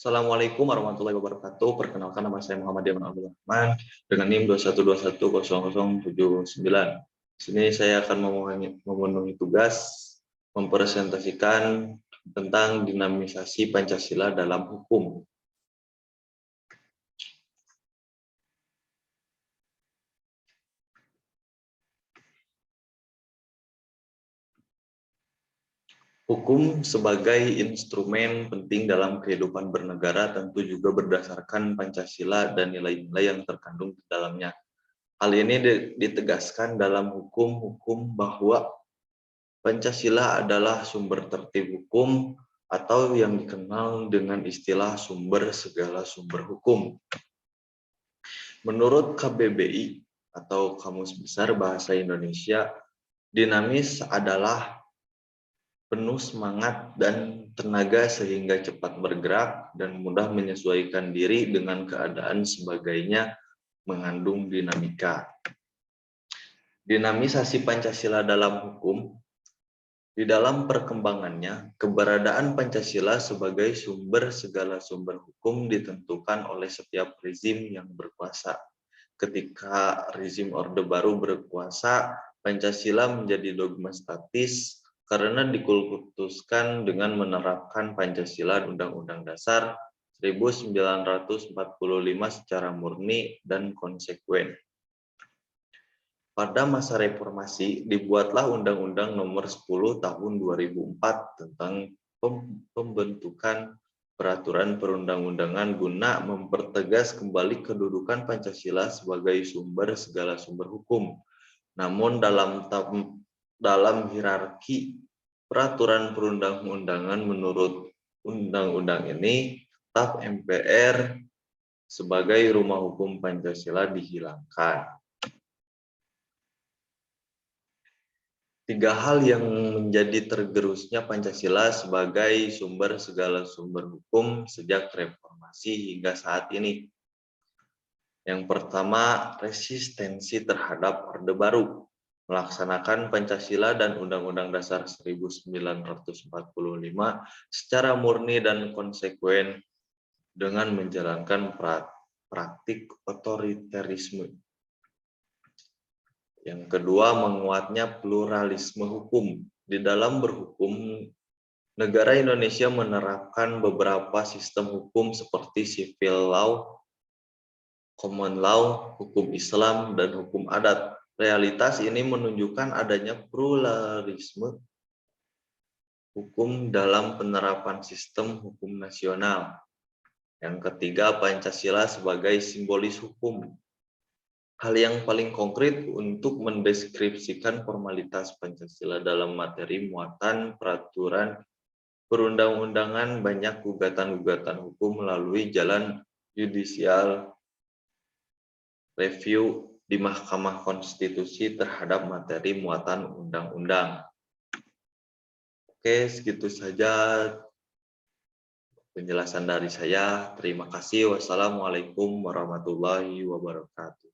Assalamualaikum warahmatullahi wabarakatuh. Perkenalkan nama saya Muhammad Yaman Abdul Rahman dengan NIM 21210079. Di sini saya akan memenuhi tugas mempresentasikan tentang dinamisasi Pancasila dalam hukum. Hukum sebagai instrumen penting dalam kehidupan bernegara tentu juga berdasarkan Pancasila dan nilai-nilai yang terkandung di dalamnya. Hal ini ditegaskan dalam hukum bahwa Pancasila adalah sumber tertib hukum atau yang dikenal dengan istilah sumber segala sumber hukum. Menurut KBBI atau Kamus Besar Bahasa Indonesia, dinamis adalah penuh semangat dan tenaga sehingga cepat bergerak dan mudah menyesuaikan diri dengan keadaan sebagainya mengandung dinamika. Dinamisasi Pancasila dalam hukum. Di dalam perkembangannya, keberadaan Pancasila sebagai sumber segala sumber hukum ditentukan oleh setiap rezim yang berkuasa. Ketika rezim Orde Baru berkuasa, Pancasila menjadi dogma statis karena dikultuskan dengan menerapkan Pancasila Undang-Undang Dasar 1945 secara murni dan konsekuen. Pada masa reformasi, dibuatlah Undang-Undang Nomor 10 Tahun 2004 tentang pembentukan peraturan perundang-undangan guna mempertegas kembali kedudukan Pancasila sebagai sumber segala sumber hukum. Namun dalam hierarki peraturan perundang-undangan menurut undang-undang ini, staf MPR sebagai rumah hukum Pancasila dihilangkan. Tiga hal yang menjadi tergerusnya Pancasila sebagai sumber segala sumber hukum sejak reformasi hingga saat ini. Yang pertama, resistensi terhadap Orde Baru. Melaksanakan Pancasila dan Undang-Undang Dasar 1945 secara murni dan konsekuen dengan menjalankan praktik otoriterisme. Yang kedua, menguatnya pluralisme hukum. Di dalam berhukum, negara Indonesia menerapkan beberapa sistem hukum seperti civil law, common law, hukum Islam, dan hukum adat. Realitas ini menunjukkan adanya pluralisme hukum dalam penerapan sistem hukum nasional. Yang ketiga, Pancasila sebagai simbolis hukum. Hal yang paling konkret untuk mendeskripsikan formalitas Pancasila dalam materi muatan peraturan perundang-undangan, banyak gugatan-gugatan hukum melalui jalan judicial review di Mahkamah Konstitusi terhadap materi muatan undang-undang. Oke, segitu saja penjelasan dari saya. Terima kasih. Wassalamualaikum warahmatullahi wabarakatuh.